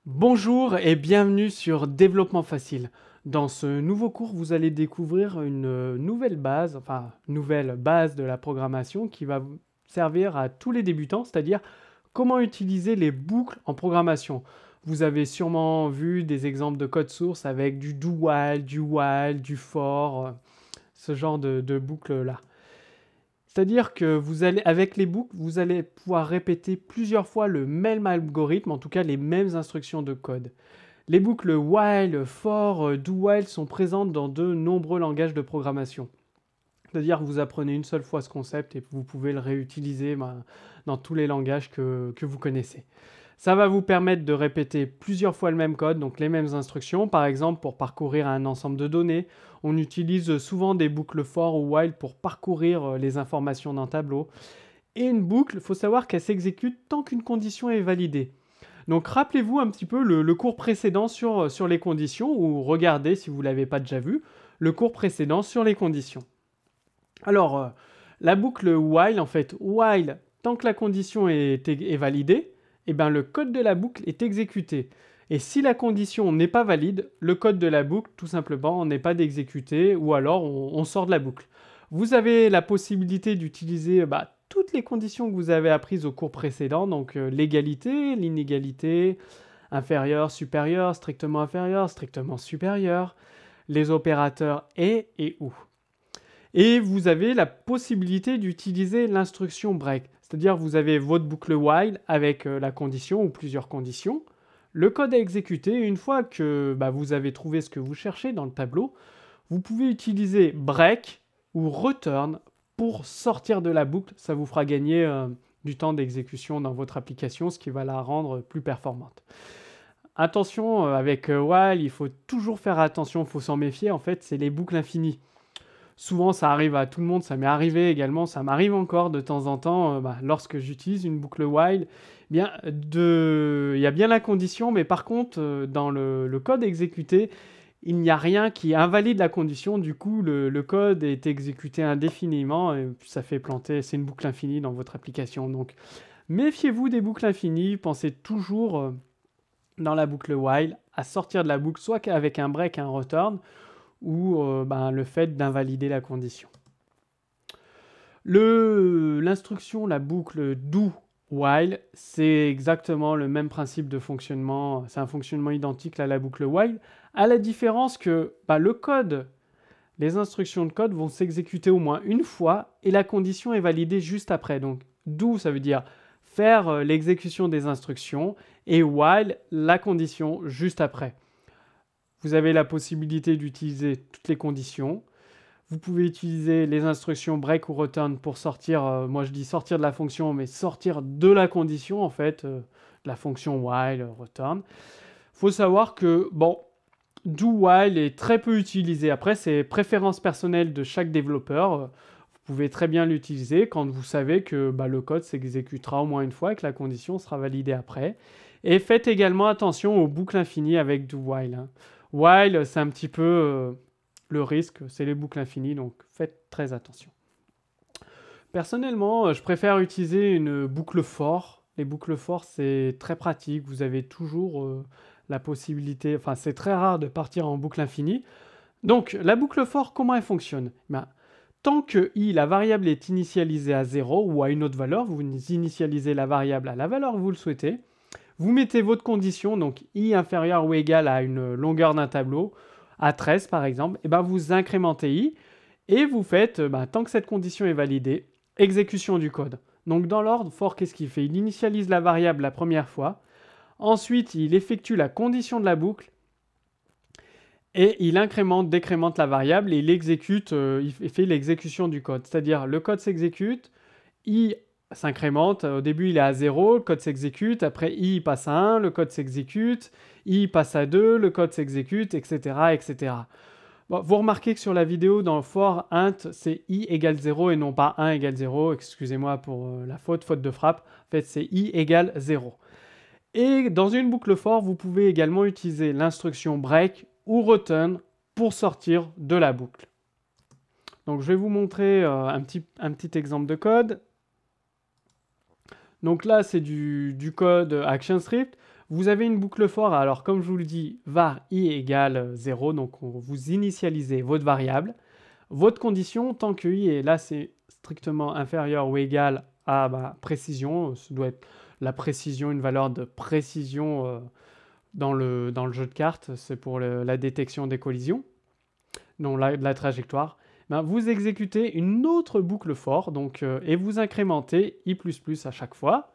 Bonjour et bienvenue sur Développement Facile. Dans ce nouveau cours, vous allez découvrir une nouvelle base, nouvelle base de la programmation qui va vous servir à tous les débutants, c'est-à-dire comment utiliser les boucles en programmation. Vous avez sûrement vu des exemples de code source avec du do while, du for, ce genre de boucles-là. C'est-à-dire que avec les boucles, vous allez pouvoir répéter plusieurs fois le même algorithme, en tout cas les mêmes instructions de code. Les boucles while, for, do while sont présentes dans de nombreux langages de programmation. C'est-à-dire que vous apprenez une seule fois ce concept et vous pouvez le réutiliser dans tous les langages que vous connaissez. Ça va vous permettre de répéter plusieurs fois le même code, donc les mêmes instructions. Par exemple, pour parcourir un ensemble de données, on utilise souvent des boucles for ou while pour parcourir les informations d'un tableau. Et une boucle, il faut savoir qu'elle s'exécute tant qu'une condition est validée. Donc rappelez-vous un petit peu le cours précédent sur les conditions, ou regardez si vous ne l'avez pas déjà vu, le cours précédent sur les conditions. Alors, la boucle while, en fait, while, tant que la condition est validée, eh ben, le code de la boucle est exécuté. Et si la condition n'est pas valide, le code de la boucle, tout simplement, n'est pas d'exécuter, ou alors on sort de la boucle. Vous avez la possibilité d'utiliser toutes les conditions que vous avez apprises au cours précédent, donc l'égalité, l'inégalité, inférieur, supérieur, strictement supérieur, les opérateurs et ou. Et vous avez la possibilité d'utiliser l'instruction break. C'est-à-dire vous avez votre boucle while avec la condition ou plusieurs conditions. Le code à exécuter, une fois que vous avez trouvé ce que vous cherchez dans le tableau, vous pouvez utiliser break ou return pour sortir de la boucle. Ça vous fera gagner du temps d'exécution dans votre application, ce qui va la rendre plus performante. Attention, avec while, il faut toujours faire attention, il faut s'en méfier. En fait, c'est les boucles infinies. Souvent, ça arrive à tout le monde, ça m'est arrivé également, ça m'arrive encore de temps en temps, lorsque j'utilise une boucle while, il y a bien la condition, mais par contre, dans le code exécuté, il n'y a rien qui invalide la condition, du coup, le code est exécuté indéfiniment, et ça fait planter, c'est une boucle infinie dans votre application. Donc, méfiez-vous des boucles infinies, pensez toujours dans la boucle while à sortir de la boucle, soit avec un break et un return, ou le fait d'invalider la condition. L'instruction, la boucle do while, c'est exactement le même principe de fonctionnement, c'est un fonctionnement identique à la boucle while, à la différence que le code, les instructions de code vont s'exécuter au moins une fois et la condition est validée juste après. Donc do, ça veut dire faire l'exécution des instructions, et while, la condition juste après. Vous avez la possibilité d'utiliser toutes les conditions. Vous pouvez utiliser les instructions break ou return pour sortir, moi je dis sortir de la fonction, mais sortir de la condition en fait, de la fonction while, return. Il faut savoir que, do while est très peu utilisé. Après, c'est préférence personnelle de chaque développeur. Vous pouvez très bien l'utiliser quand vous savez que le code s'exécutera au moins une fois et que la condition sera validée après. Et faites également attention aux boucles infinies avec do while. While, c'est un petit peu le risque, c'est les boucles infinies, donc faites très attention. Personnellement, je préfère utiliser une boucle for. Les boucles for, c'est très pratique, vous avez toujours la possibilité, c'est très rare de partir en boucle infinie. Donc, la boucle for, comment elle fonctionne ? Tant que i, la variable, est initialisée à 0 ou à une autre valeur, vous initialisez la variable à la valeur que vous le souhaitez, vous mettez votre condition, donc i inférieur ou égal à une longueur d'un tableau, à 13 par exemple, et vous incrémentez i, et vous faites, tant que cette condition est validée, exécution du code. Donc dans l'ordre, for, qu'est-ce qu'il fait ? Il initialise la variable la première fois, ensuite il effectue la condition de la boucle, et il incrémente, décrémente la variable, et il exécute, il fait l'exécution du code. C'est-à-dire, le code s'exécute, i s'incrémente, au début il est à 0, le code s'exécute, après i passe à 1, le code s'exécute, i passe à 2, le code s'exécute, etc. etc. Bon, vous remarquez que sur la vidéo, dans le for int, c'est i égale 0 et non pas 1 égale 0, excusez-moi pour la faute de frappe, en fait c'est i égale 0. Et dans une boucle for, vous pouvez également utiliser l'instruction break ou return pour sortir de la boucle. Donc je vais vous montrer un petit exemple de code. Donc là, c'est du code ActionScript. Vous avez une boucle for, alors comme je vous le dis, var i égale 0, donc vous initialisez votre variable. Votre condition, tant que i est là, c'est strictement inférieur ou égal à précision, ça doit être la précision, une valeur de précision dans le jeu de cartes, c'est pour la détection des collisions, donc la trajectoire. Vous exécutez une autre boucle for, et vous incrémentez i++ à chaque fois.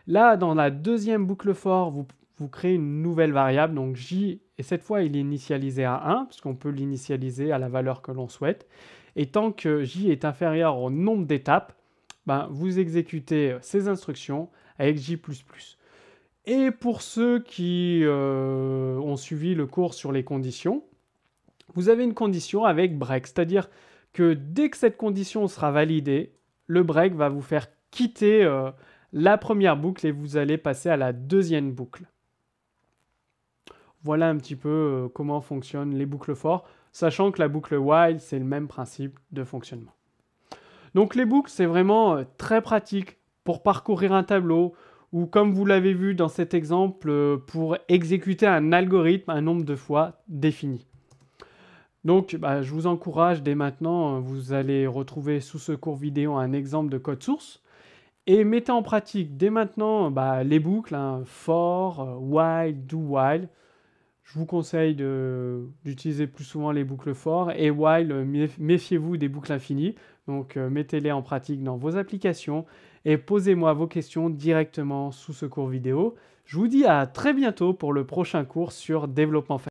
Là, dans la deuxième boucle for, vous créez une nouvelle variable, donc j, et cette fois, il est initialisé à 1, puisqu'on peut l'initialiser à la valeur que l'on souhaite. Et tant que j est inférieur au nombre d'étapes, vous exécutez ces instructions avec j++. Et pour ceux qui ont suivi le cours sur les conditions, vous avez une condition avec break, c'est-à-dire que dès que cette condition sera validée, le break va vous faire quitter la première boucle et vous allez passer à la deuxième boucle. Voilà un petit peu comment fonctionnent les boucles for, sachant que la boucle while, c'est le même principe de fonctionnement. Donc les boucles, c'est vraiment très pratique pour parcourir un tableau ou comme vous l'avez vu dans cet exemple, pour exécuter un algorithme un nombre de fois défini. Donc je vous encourage dès maintenant, vous allez retrouver sous ce cours vidéo un exemple de code source et mettez en pratique dès maintenant les boucles, for, while, do while. Je vous conseille d'utiliser plus souvent les boucles for et while, méfiez-vous des boucles infinies. Donc mettez-les en pratique dans vos applications et posez-moi vos questions directement sous ce cours vidéo. Je vous dis à très bientôt pour le prochain cours sur développement facile.